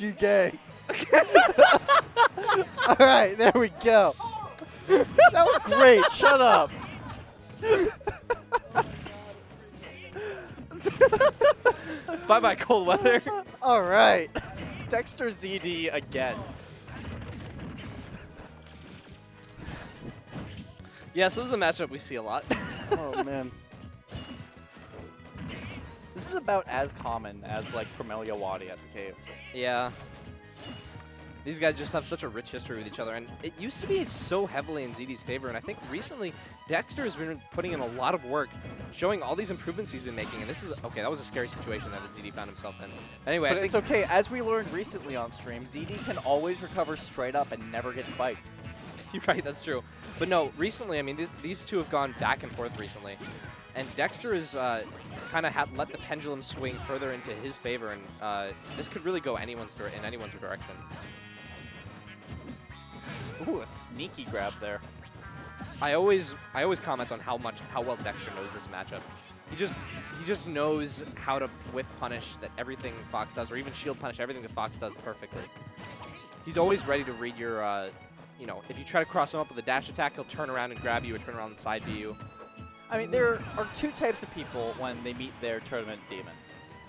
you gang. All right, there we go. That was great. Shut up. Bye-bye, cold weather. All right. Dexter ZD again. Yeah, so this is a matchup we see a lot. Oh, man. This is about as common as, like, Promelia Wadi at the cave. Yeah. These guys just have such a rich history with each other, and it used to be so heavily in ZD's favor, and I think recently Dexter has been putting in a lot of work, showing all these improvements he's been making, and this is, okay, that was a scary situation that ZD found himself in. Anyway, But I think it's okay. As we learned recently on stream, ZD can always recover straight up and never get spiked. you're right, that's true. But no, recently, I mean, these two have gone back and forth recently, and Dexter has kind of let the pendulum swing further into his favor, and this could really go in anyone's direction. Ooh, a sneaky grab there. I always comment on how well Dexter knows this matchup. He just knows how to whiff punish that everything Fox does, or even shield punish everything that Fox does perfectly. He's always ready to read your, you know, if you try to cross him up with a dash attack, he'll turn around and grab you, or turn around and side B you. I mean, there are two types of people when they meet their tournament demon.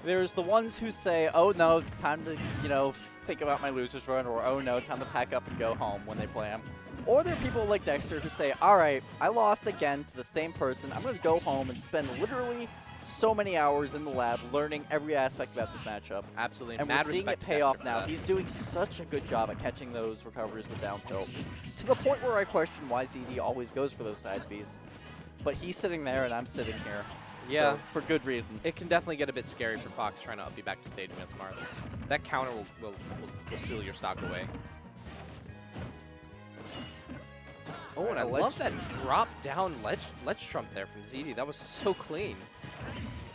There's the ones who say, oh no, time to, you know, think about my loser's run, or oh no, time to pack up and go home when they play him. Or there are people like Dexter who say, all right, I lost again to the same person. I'm going to go home and spend literally so many hours in the lab learning every aspect about this matchup. Absolutely. And we're seeing it pay off now. He's doing such a good job at catching those recoveries with down tilt, to the point where I question why ZD always goes for those side Bs. But he's sitting there and I'm sitting here. Yeah. So, for good reason. It can definitely get a bit scary for Fox trying to up you back to stage against Marth. That counter will seal your stock away. Oh, and I love that drop down ledge trump there from ZD. That was so clean.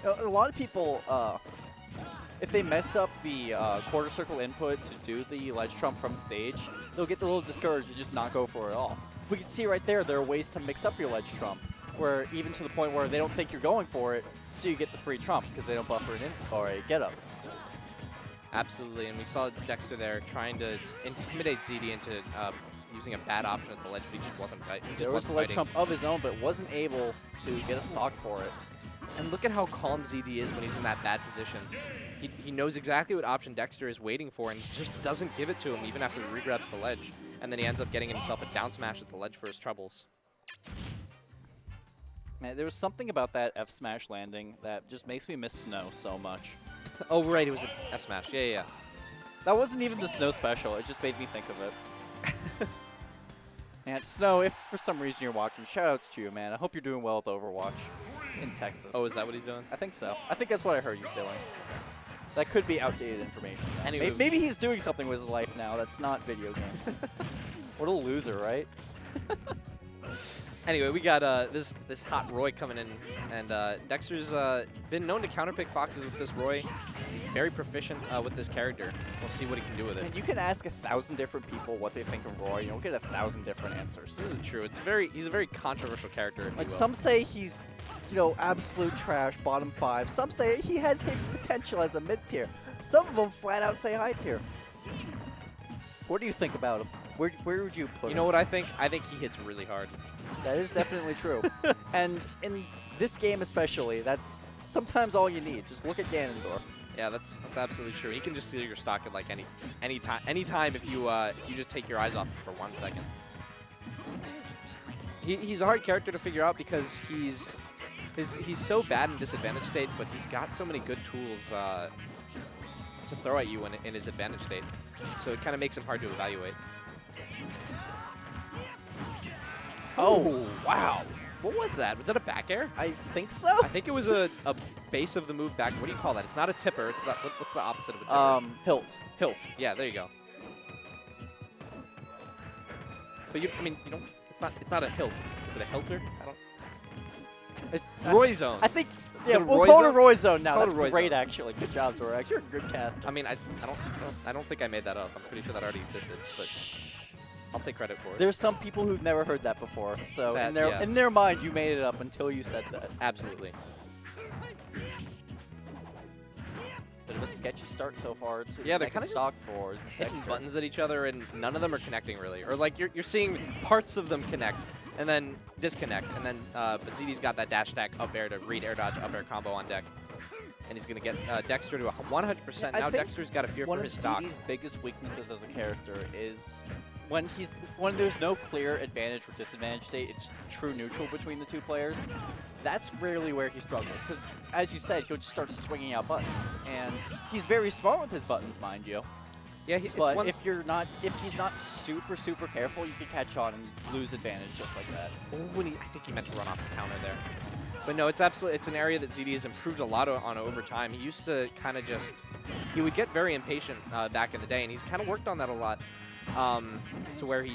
A lot of people, if they mess up the quarter circle input to do the ledge trump from stage, they'll get a little discouraged and just not go for it at all. We can see right there are ways to mix up your ledge trump, where even to the point where they don't think you're going for it, so you get the free trump because they don't buffer it in or a get up. Absolutely, and we saw Dexter there trying to intimidate ZD into using a bad option at the ledge, but he just wasn't fighting. There was the ledge trump of his own, but wasn't able to get a stock for it. And look at how calm ZD is when he's in that bad position. He knows exactly what option Dexter is waiting for and just doesn't give it to him even after he regrabs the ledge. And then he ends up getting himself a down smash at the ledge for his troubles. Man, there was something about that F smash landing that just makes me miss Snow so much. Oh, right, it was an F smash. Yeah. That wasn't even the Snow special. It just made me think of it. And Snow, if for some reason you're watching, shoutouts to you, man. I hope you're doing well with Overwatch in Texas. Oh, is that what he's doing? I think so. I think that's what I heard he's doing. That could be outdated information. Anyway, maybe he's doing something with his life now that's not video games. What a loser, right? Anyway, we got this hot Roy coming in, and Dexter's been known to counterpick Foxes with this Roy. He's very proficient with this character. We'll see what he can do with it. And you can ask 1,000 different people what they think of Roy, and you'll get 1,000 different answers. This is true. He's a very controversial character. Like some say he's, you know, absolute trash, bottom 5. Some say he has hidden potential as a mid-tier. Some of them flat out say high tier. What do you think about him? Where would you put him? You know what I think? I think he hits really hard. That is definitely true. And in this game especially, that's sometimes all you need. Just look at Ganondorf. Yeah, that's absolutely true. He can just steal your stock at like any time if you just take your eyes off him for 1 second. He's a hard character to figure out because he's so bad in disadvantage state, but he's got so many good tools to throw at you in his advantage state. So it kind of makes him hard to evaluate. Oh, wow. What was that? Was that a back air? I think so. I think it was a base of the move back. What do you call that? It's not a tipper. It's not, what's the opposite of a tipper? Hilt. Hilt. Yeah, there you go. But I mean, you know, it's not a hilt. Is it a hilter? Roy zone. I think. Yeah, we'll call it a Roy zone now. That's great, actually. Good job, Zorak. You're a good caster. I mean, I don't think I made that up. I'm pretty sure that already existed, but I'll take credit for it. There's some people who've never heard that before, so in their mind, you made it up until you said that. Absolutely. Bit of a sketchy start so far. To Yeah, they're second kind of stock for hitting Dexter. buttons at each other, and none of them are connecting really. Or like you're seeing parts of them connect, and then disconnect, and then but ZD's got that dash attack up air to read air dodge up air combo on deck. And he's going to get Dexter to 100%. Now Dexter's got a fear for his stock. One of ZD's biggest weaknesses as a character is when there's no clear advantage or disadvantage state, it's true neutral between the two players. That's rarely where he struggles, because as you said, he'll just start swinging out buttons, and he's very smart with his buttons, mind you. Yeah, but if he's not super careful, you can catch on and lose advantage just like that. Oh, I think he meant to run off the counter there. But no, it's an area that ZD has improved a lot on over time. He used to kind of he would get very impatient back in the day, and he's kind of worked on that a lot, to where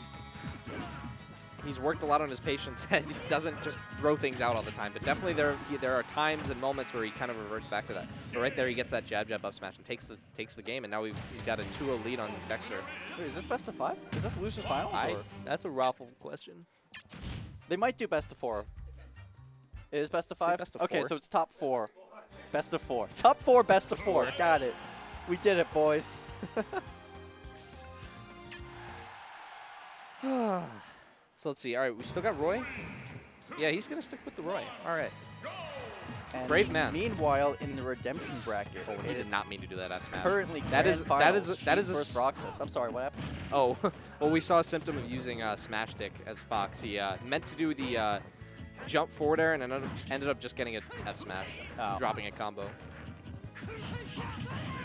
he's worked a lot on his patience and he doesn't just throw things out all the time. But definitely there are times and moments where he kind of reverts back to that. But right there, he gets that jab up smash and takes the game, and now he's got a 2-0 lead on Dexter. Wait, is this best of 5? Is this losers finals? That's a raffle question. They might do best of 4. It is best of 5? Best of okay, 4. so it's top 4. Best of 4. Top 4, best of 4. Got it. We did it, boys. So let's see. All right, we still got Roy. Yeah, he's going to stick with the Roy. All right. And brave man. Meanwhile, in the redemption bracket, oh, he did not mean to do that, S-Man. Currently, that is versus Roxas. I'm sorry, what happened? Oh, well, we saw a symptom of using Smash Stick as Fox. He meant to do the jump forward air and ended up just getting a F smash, dropping a combo.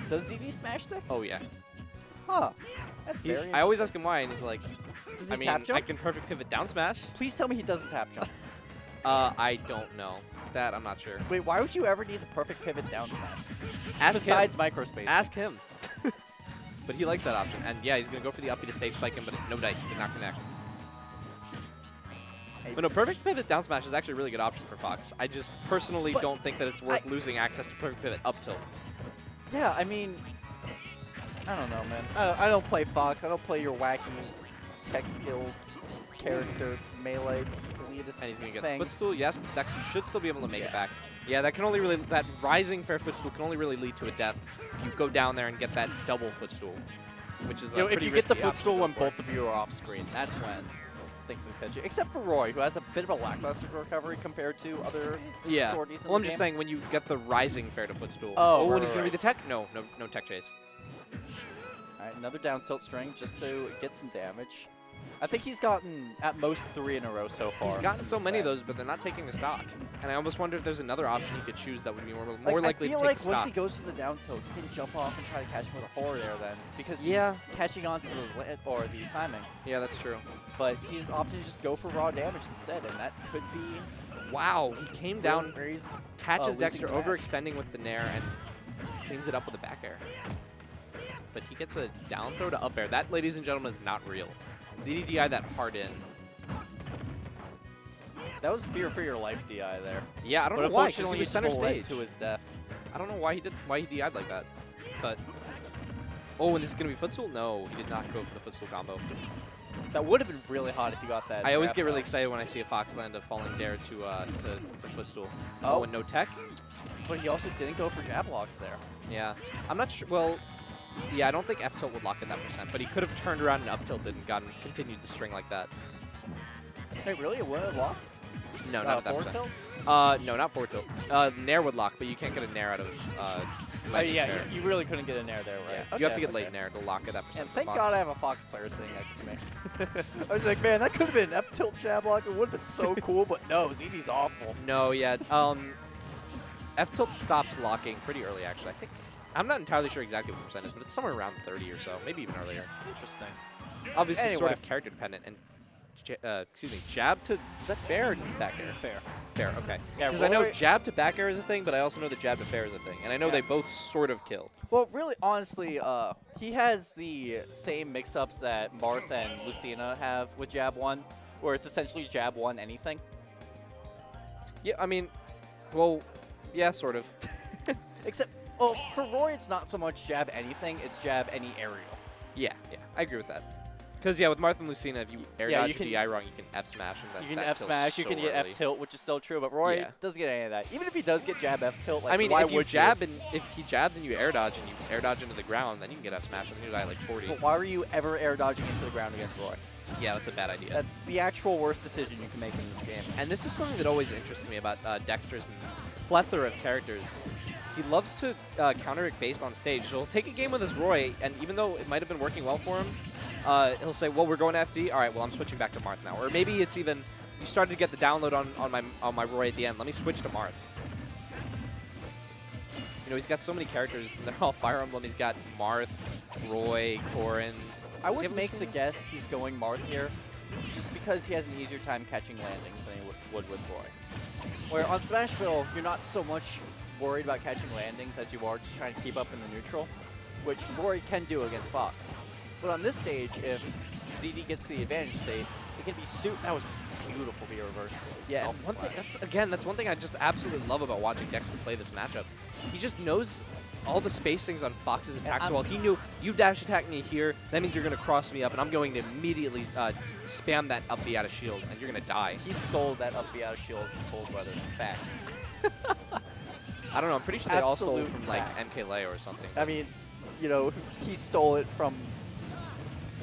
Does ZD smash stick? Oh yeah. Huh. That's very. I always ask him why, and he's like, Does he I mean, tap jump? I can perfect pivot down smash. Please tell me he doesn't tap jump. I don't know. That I'm not sure. Wait, why would you ever need a perfect pivot down smash? Ask Besides him. microspace. Ask him. But he likes that option, and yeah, he's gonna go for the uppy to stage spike him, but no dice, did not connect. But no, perfect pivot down smash is actually a really good option for Fox. I just personally don't think that it's worth losing access to perfect pivot up tilt. Yeah, I mean, I don't know, man. I don't play Fox. I don't play your wacky tech skill character melee elitist And he's gonna get thing. the footstool. Yes, but Dexter should still be able to make it back. Yeah, that rising fair footstool can only really lead to a death if you go down there and get that double footstool, which is if you get the footstool when both of you are off screen, that's when things essentially, except for Roy, who has a bit of a lackluster recovery compared to other sorties in well, the I'm just game. saying when you get the rising fair to footstool. Oh, when he's gonna be the tech? No tech chase. All right, another down tilt string just to get some damage. I think he's gotten at most 3 in a row so far. He's gotten so many of those, but they're not taking the stock. And I almost wonder if there's another option he could choose that would be more likely to take the stock. I feel like once he goes to the down tilt, he can jump off and try to catch him with a forward air then, because he's catching on to the timing. Yeah, that's true. But he's opting to just go for raw damage instead, and that could be... Wow, he came down, catches Dexter overextending with the nair, and cleans it up with a back air. But he gets a down throw to up air. That, ladies and gentlemen, is not real. ZDDI that hard in. That was fear for your life DI there. Yeah, I don't know why, because he was center stage. To his death. I don't know why he DI'd like that. But oh, and this is gonna be footstool? No, he did not go for the footstool combo. That would have been really hot if you got that. I always get really excited when I see a Fox land a falling dare to footstool. Oh, and no tech. But he also didn't go for jab locks there. Yeah, I'm not sure. Well, yeah, I don't think F tilt would lock at that %, but he could have turned around and up tilted and continued the string like that. Hey, really? It would have locked? No, not at that forward %. tilt? No, not forward tilt. Nair would lock, but you can't get a nair out of yeah, you really couldn't get a nair there, right? Yeah, okay, you have to get late nair to lock at that %. And thank God I have a Fox player sitting next to me. I was like, man, that could have been an F tilt jab lock. It would have been so cool, but no, ZD's awful. No, yeah. F tilt stops locking pretty early, actually. I think. I'm not entirely sure exactly what the % is, but it's somewhere around 30 or so, maybe even earlier. Interesting. Obviously, sort of character dependent. And excuse me, jab to, is that fair or back air? Fair. Fair, okay. Yeah, because I know jab to back air is a thing, but I also know that jab to fair is a thing. And I know they both sort of kill. Well, really, honestly, he has the same mix-ups that Marth and Lucina have with jab 1, where it's essentially jab 1 anything. Yeah, I mean, well, yeah, sort of. Except, well, for Roy, it's not so much jab anything, it's jab any aerial. Yeah, I agree with that. Because, yeah, with Marth and Lucina, if you air Yeah, dodge you can- DI wrong, you can F smash. And You can that F kills smash, you so can get early. F tilt, which is still true, but Roy Yeah. doesn't get any of that. Even if he does get jab F tilt, like, I mean, why if you would jab and if he jabs and you air dodge into the ground, then you can get F smash and you die like 40. But why were you ever air dodging into the ground against Roy? Yeah, that's a bad idea. That's the actual worst decision you can make in this game. And this is something that always interests me about Dexter's plethora of characters. He loves to counter it based on stage. So he'll take a game with his Roy, and even though it might have been working well for him, he'll say, well, we're going to FD. All right, well, I'm switching back to Marth now. Or maybe it's even, you started to get the download on my Roy at the end. Let me switch to Marth. You know, he's got so many characters, and they're all Fire Emblem. He's got Marth, Roy, Corrin. I would make the guess he's going Marth here, just because he has an easier time catching landings than he would with Roy. Where on Smashville, you're not so much worried about catching landings as you are just trying to keep up in the neutral, which Roy can do against Fox. But on this stage, if ZD gets the advantage state, it can be that was beautiful via reverse. Yeah, and one thing, that's one thing I just absolutely love about watching Dexter play this matchup. He just knows all the spacings on Fox's attacks well. He knew, you dash attack me here, that means you're going to cross me up, and I'm going to immediately spam that up B out of shield, and you're going to die. He stole that up B out of shield from Cold Weather. Facts. I don't know, I'm pretty sure they all stole Absolute from, like, facts. MK Lay or something. I mean, you know, he stole it from,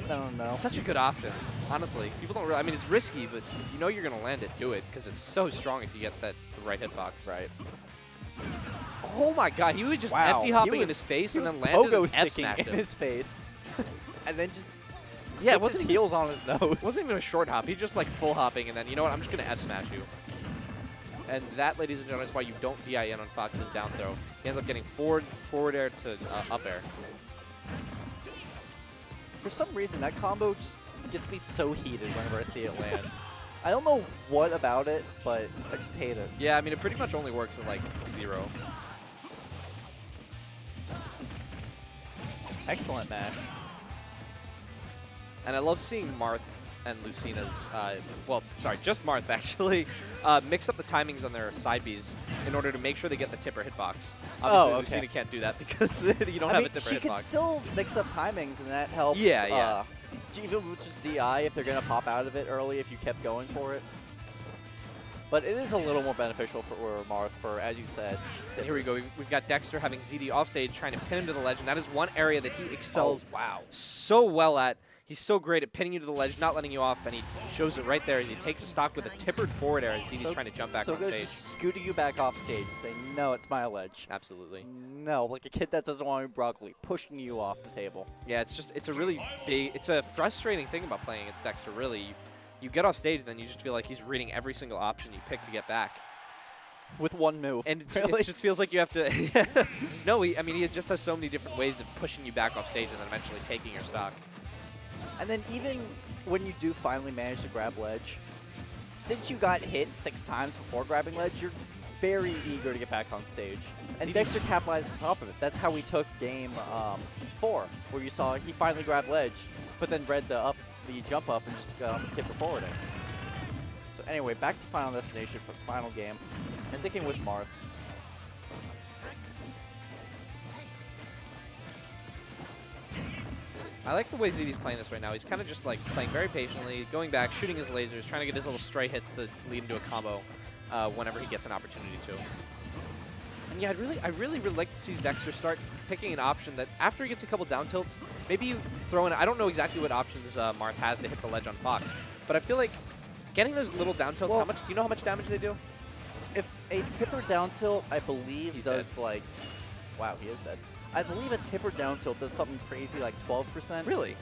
I don't know. It's such a good option, honestly. People don't really, I mean, it's risky, but if you know you're going to land it, do it, because it's so strong if you get the right hitbox. Right. Oh my god, he was just Wow. empty hopping in his face and then landed pogo and F sticking smashed in him. his face. And then just Yeah, it put his wasn't heels on his nose. It wasn't even a short hop. He just like full hopping and then, you know what, I'm just going to F smash you. And that, ladies and gentlemen, is why you don't DI in on Fox's down throw. He ends up getting forward air to up air. For some reason, that combo just gets me so heated whenever I see it land. I don't know what about it, but I just hate it. Yeah, I mean, it pretty much only works at like 0. Excellent mash. And I love seeing Marth and Lucina's, well, sorry, just Marth actually, mix up the timings on their side Bs in order to make sure they get the tipper hitbox. Obviously, okay. Lucina can't do that because you don't have a tipper she hitbox. can still mix up timings, and that helps. Yeah, yeah. Even with just DI, if they're going to pop out of it early, if you kept going for it. But it is a little more beneficial for Marth, for, as you said, And here we go. We've got Dexter having ZD offstage, trying to pin him to the ledge, and that is one area that he excels so well at. He's so great at pinning you to the ledge, not letting you off, and he shows it right there as he takes a stock with a tippered forward air as ZD's trying to jump back on So good, stage. just scooting you back off stage, saying, no, it's my ledge. Absolutely. No, like a kid that doesn't want to be broccoli, pushing you off the table. Yeah, it's a really big, it's a frustrating thing about playing against Dexter, really. You get off stage, and then you just feel like he's reading every single option you pick to get back. With one move. And really? it just feels like you have to... No, I mean, he just has so many different ways of pushing you back off stage and then eventually taking your stock. And then even when you do finally manage to grab ledge, since you got hit 6 times before grabbing ledge, you're very eager to get back on stage. And Dexter capitalized on top of it. That's how we took game 4, where you saw he finally grabbed ledge, but then read the jump up and just got on the tipper forwarding. So anyway, back to Final Destination for the final game. Sticking with Marth. I like the way ZD's playing this right now. He's kind of just like playing very patiently, going back, shooting his lasers, trying to get his little stray hits to lead into a combo whenever he gets an opportunity to. And yeah, I'd really like to see Dexter start picking an option that after he gets a couple down tilts, maybe you throw in, I don't know exactly what options Marth has to hit the ledge on Fox, but I feel like getting those little down tilts, do you know how much damage they do? If a tipper down tilt, I believe, He's does dead. like, wow, he is dead. I believe a tipper down tilt does something crazy like 12%. Really?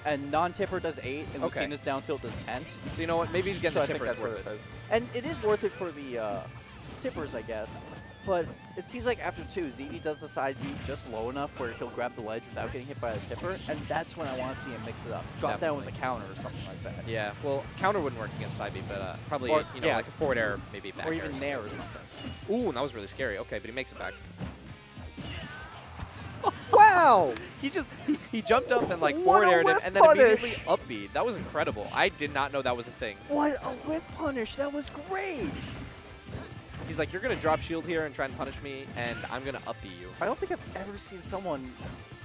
And non-tipper does 8, and Okay. Lucina's down tilt does 10. So you know what, maybe he's getting So the I think tipper. that's It's what worth it it. is. And it is worth it for the tippers, I guess. But it seems like after 2, ZD does the side B just low enough where he'll grab the ledge without getting hit by the tipper, and that's when I want to see him mix it up. Drop down with a counter or something like that. Yeah, well, counter wouldn't work against side B, but probably, Or- you know, yeah. like a forward air, maybe back Or air. even nair or something. Ooh, and that was really scary. Okay, but he makes it back. Wow! He jumped up and like What forward a aired it whip and then punish! immediately up B. That was incredible. I did not know that was a thing. What a whip punish! That was great! He's like, you're going to drop shield here and try and punish me, and I'm going to up B you. I don't think I've ever seen someone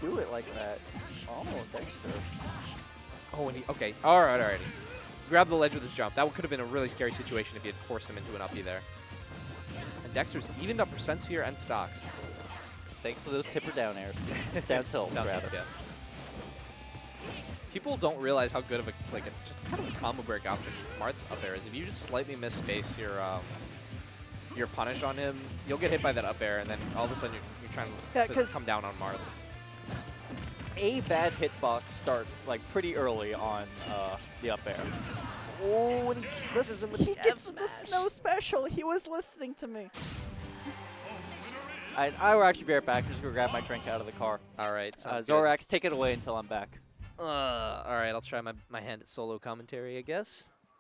do it like that. Oh, Dexter. Oh, and he, okay. All right. Grab the ledge with his jump. That could have been a really scary situation if you had forced him into an uppie there. And Dexter's evened up percents here and stocks. Thanks to those tipper down airs. Down tilts, Down rather. tilts, yeah. People don't realize how good of a, just kind of a combo break option Marth's up air is. If you just slightly miss space your punish on him, you'll get hit by that up air, and then all of a sudden you're trying to come down on Marth. A bad hitbox starts like pretty early on the up air. Oh, and he catches him with He gets the snow special. He was listening to me. I will actually be right back. I'm just going to grab my drink out of the car. All right. Zorax, take it away until I'm back. All right, I'll try my hand at solo commentary, I guess.